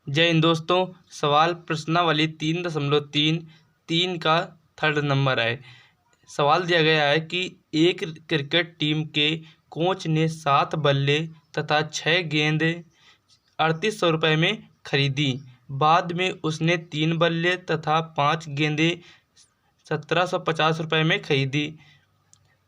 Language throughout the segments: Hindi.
जय हिंद दोस्तों। सवाल प्रश्नावली 3.3 का थर्ड नंबर है। सवाल दिया गया है कि एक क्रिकेट टीम के कोच ने 7 बल्ले तथा 6 गेंद 3800 रुपये में खरीदी। बाद में उसने 3 बल्ले तथा 5 गेंदें 1750 रुपये में खरीदी।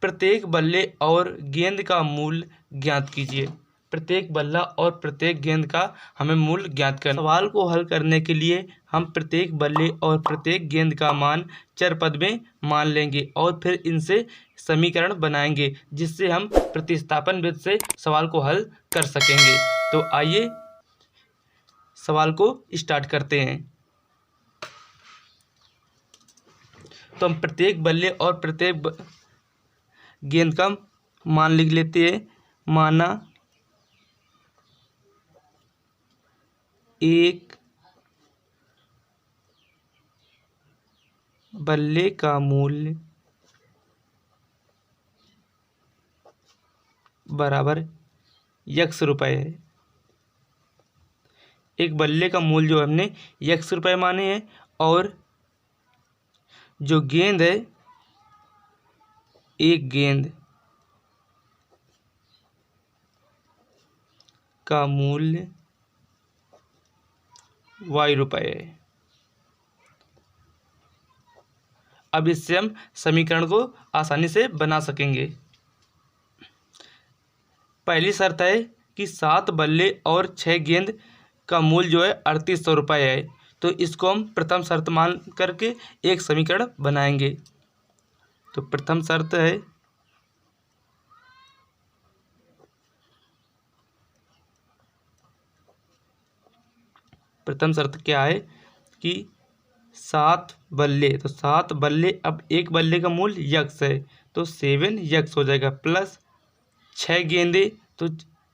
प्रत्येक बल्ले और गेंद का मूल्य ज्ञात कीजिए। प्रत्येक बल्ला और प्रत्येक गेंद का हमें मूल्य ज्ञात करना। सवाल को हल करने के लिए हम प्रत्येक बल्ले और प्रत्येक गेंद का मान चर पद में मान लेंगे और फिर इनसे समीकरण बनाएंगे, जिससे हम प्रतिस्थापन विधि से सवाल को हल कर सकेंगे। तो आइए सवाल को स्टार्ट करते हैं। तो हम प्रत्येक बल्ले और प्रत्येक गेंद का मान लिख लेते हैं। माना एक बल्ले का मूल्य बराबर x रुपये है। एक बल्ले का मूल्य जो हमने x रुपये माने हैं और जो गेंद है, एक गेंद का मूल्य y रुपये है। अब इससे हम समीकरण को आसानी से बना सकेंगे। पहली शर्त है कि 7 बल्ले और 6 गेंद का मूल्य जो है 3800 रुपये है। तो इसको हम प्रथम शर्त मान करके एक समीकरण बनाएंगे। तो प्रथम शर्त है क्या है कि 7 बल्ले, तो 7 बल्ले, अब एक बल्ले का मूल्य x है तो 7x हो जाएगा, प्लस 6 गेंदे, तो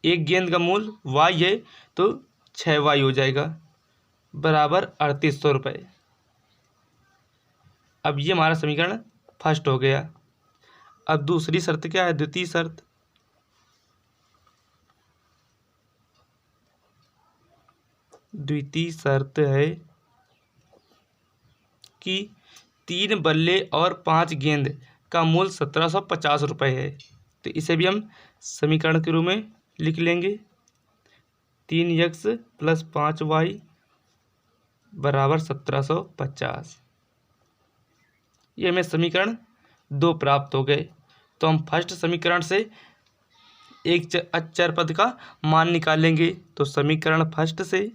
एक गेंद का मूल्य y है तो 6y हो जाएगा, बराबर 3800 रुपये। अब ये हमारा समीकरण फर्स्ट हो गया। अब दूसरी शर्त क्या है? द्वितीय शर्त है कि 3 बल्ले और 5 गेंद का मूल्य 1750 रुपये है। तो इसे भी हम समीकरण के रूप में लिख लेंगे। 3x + 5y बराबर 1750। ये हमें समीकरण 2 प्राप्त हो गए। तो हम फर्स्ट समीकरण से एक चर पद का मान निकालेंगे। तो समीकरण फर्स्ट से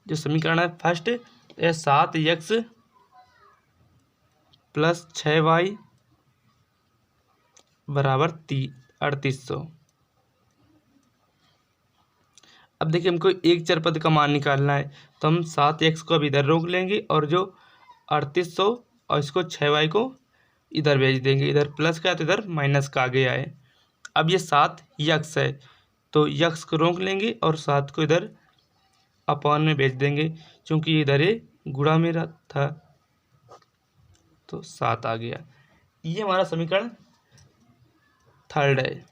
जो समीकरण है फर्स्ट, 7x + 6y बराबर 3800। अब देखिए हमको एक चर पद का मान निकालना है, तो हम 7x को अब इधर रोक लेंगे और जो 3800 और इसको 6y को इधर भेज देंगे। इधर प्लस का है तो इधर माइनस का आ गया है। अब ये 7x है तो x को रोक लेंगे और 7 को इधर अपॉन में भेज देंगे, क्योंकि इधर ये गुणा मेरा था तो 7 आ गया। ये हमारा समीकरण थर्ड है।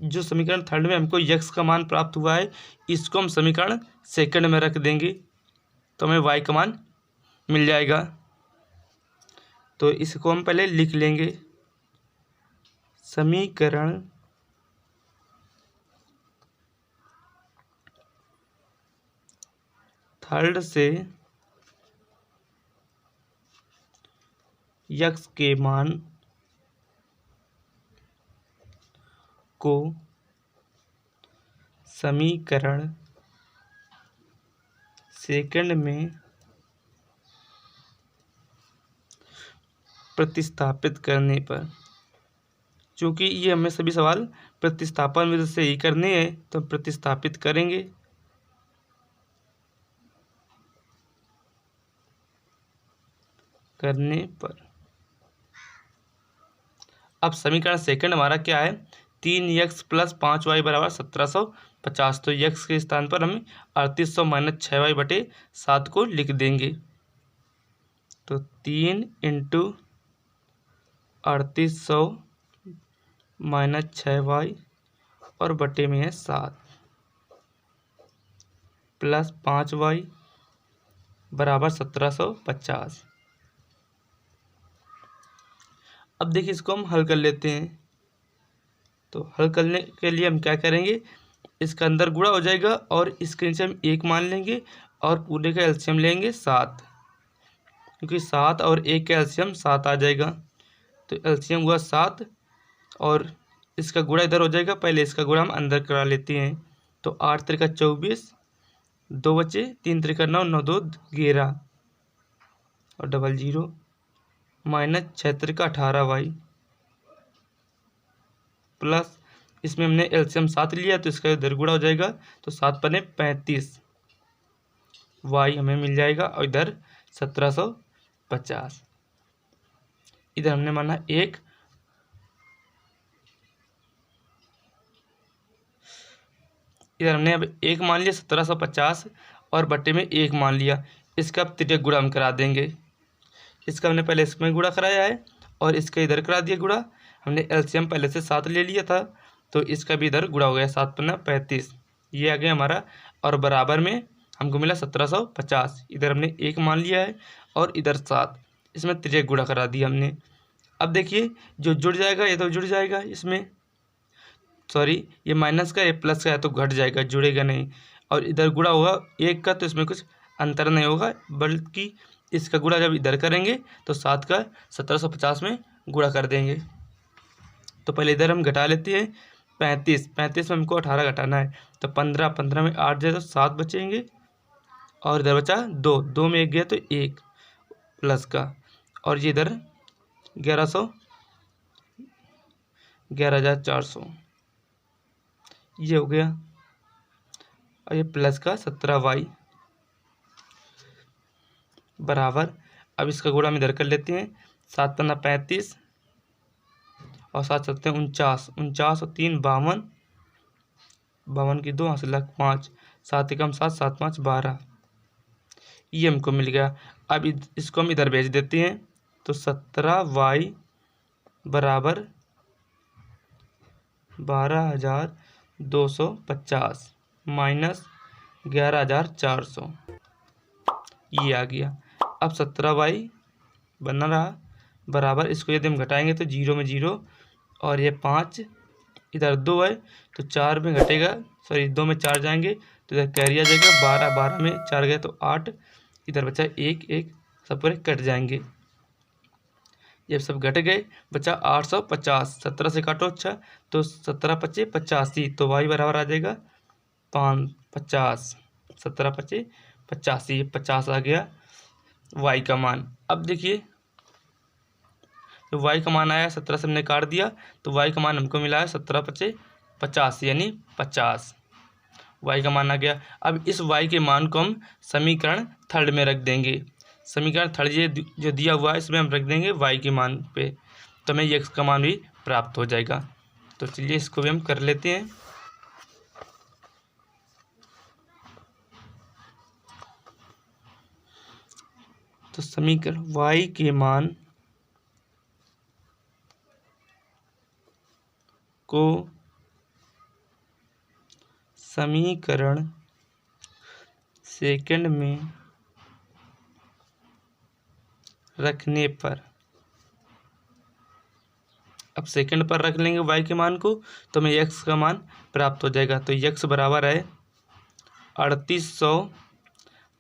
जो समीकरण थर्ड में हमको x का मान प्राप्त हुआ है, इसको हम समीकरण सेकंड में रख देंगे तो हमें y का मान मिल जाएगा। तो इसको हम पहले लिख लेंगे। समीकरण थर्ड से x के मान को समीकरण सेकंड में प्रतिस्थापित करने पर, चूँकि ये हमें सभी सवाल प्रतिस्थापन विधि से ही करने हैं तो प्रतिस्थापित करेंगे। करने पर अब समीकरण सेकंड हमारा क्या है? 3x + 5y बराबर 1750। तो x के स्थान पर हम 3800 - 6y बटे 7 को लिख देंगे। तो 3 × 3800 माइनस 6y और बटे में है 7 प्लस 5y बराबर 1750। अब देखिए इसको हम हल कर लेते हैं। तो हल करने के लिए हम क्या करेंगे, इसका अंदर गुणा हो जाएगा और इसके नीचे हम 1 मान लेंगे और पूरे का एलसीएम लेंगे 7, क्योंकि 7 और 1 का एलसीएम 7 आ जाएगा। तो एलसीएम हुआ 7 और इसका गुणा इधर हो जाएगा। पहले इसका गुणा हम अंदर करा लेते हैं। तो 8 त्रिका 24, 2 बचे, 3 त्रिका 9, 9 2 11 और double 0 minus 6 Trika 18y plus इसमें हमने एलसीएम 7 लिया तो इसका इधर गुणा हो जाएगा। तो 7 पने 35 y हमें मिल जाएगा और इधर 1750। इधर हमने माना 1, इधर हमने अब 1 मान लिया 1750 और बट्टे में 1 मान लिया। इसका अब तिर्यक गुणा हम करा देंगे। इसका हमने पहले इसमें गुणा कराया है और इसका इधर करा दिया गुणा। हमने एलसीएम पहले से 7 ले लिया था तो इसका भी इधर गुणा हो गया। 7 पन्ना 35 ये आ गया हमारा और बराबर में हमको मिला 1750। इधर हमने 1 मान लिया है और इधर 7, इसमें तिर्यक गुणा करा दिया हमने। अब देखिए जो जुड़ जाएगा ये तो जुड़ जाएगा, इसमें सॉरी ये माइनस का ये प्लस का है तो घट जाएगा, जुड़ेगा नहीं। और इधर गुणा होगा 1 का तो इसमें कुछ अंतर नहीं होगा, बल्कि इसका गुणा जब इधर करेंगे तो 7 का 1750 में गुणा कर देंगे। तो पहले इधर हम घटा लेते हैं 35 में हमको 18 घटाना है। तो 15 में 8 जाए तो 7 बचेंगे और इधर बचा 2 में 1 गया तो 1 प्लस का और ये इधर 11,400 ये हो गया और ये प्लस का 17y बराबर। अब इसका गुणा हम इधर कर लेते हैं। 7 पन्ना 35 और 7 सकते हैं 49, 49 और 3 52, 52 की 2 हासिल 5, 7 एकम 7, 7 5 12 ये हमको मिल गया। अब इसको हम इधर भेज देते हैं। तो 17y बराबर 12,250 माइनस 11,400 ये आ गया। अब 17y बना रहा बराबर, इसको यदि हम घटाएंगे तो 0 में 0 और ये 5, इधर 2 है तो 4 में घटेगा, सॉरी 2 में 4 जाएंगे तो इधर कैरी आ जाएगा। 12 में 4 गए तो 8, इधर बचा 1 सब पूरे कट जाएंगे। जब सब घट गए बचा 850, 17 से काटो अच्छा तो 17 पचे 85 तो y बराबर आ जाएगा 50, 17 पचे 85, 50 आ गया y का मान। अब देखिए तो y का मान आया 17 से हमने काट दिया तो y का मान हमको मिला है 17 पचे 50 यानी 50 y का मान आ गया। अब इस y के मान को हम समीकरण थर्ड में रख देंगे। समीकरण थर्ड ये जो दिया हुआ है इसमें हम रख देंगे y के मान पे, तो हमें x का मान भी प्राप्त हो जाएगा। तो चलिए इसको भी हम कर लेते हैं। तो समीकरण y के मान को समीकरण सेकंड में रखने पर, अब सेकंड पर रख लेंगे y के मान को तो हमें x का मान प्राप्त हो जाएगा। तो x बराबर है 3800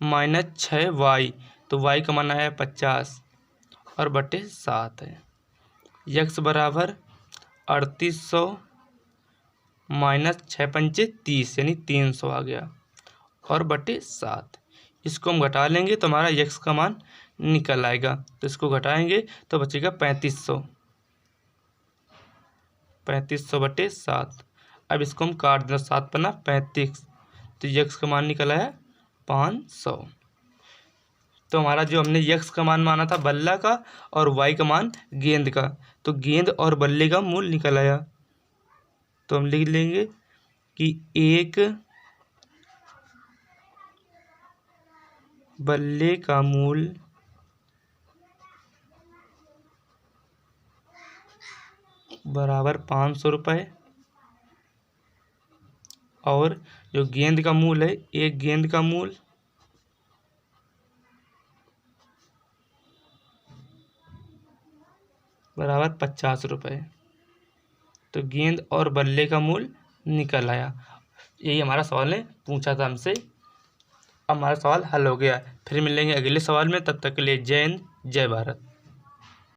माइनस 6y, तो y का मान आया 50 और बटे 7 है। x बराबर 3800 माइनस 6 पंचे 30 यानी 300 आ गया और बटे 7। इसको हम घटा लेंगे तो हमारा x का मान निकल आएगा। तो इसको घटाएंगे तो बचेगा 3500 बटे 7। अब इसको हम काट देना, 7 पन्ना 35 तो x का मान निकला है 500। तो हमारा जो हमने x का मान माना था बल्ला का और y का मान गेंद का, तो गेंद और बल्ले का मूल निकल आया। तो हम लिख लेंगे कि एक बल्ले का मूल बराबर 500 रुपये। और जो गेंद का मूल है, एक गेंद का मूल बराबर 50 रुपये। तो गेंद और बल्ले का मूल निकल आया। यही हमारा सवाल ने पूछा था हमसे। अब हमारा सवाल हल हो गया। फिर मिलेंगे अगले सवाल में, तब तक के लिए जय हिंद, जय भारत।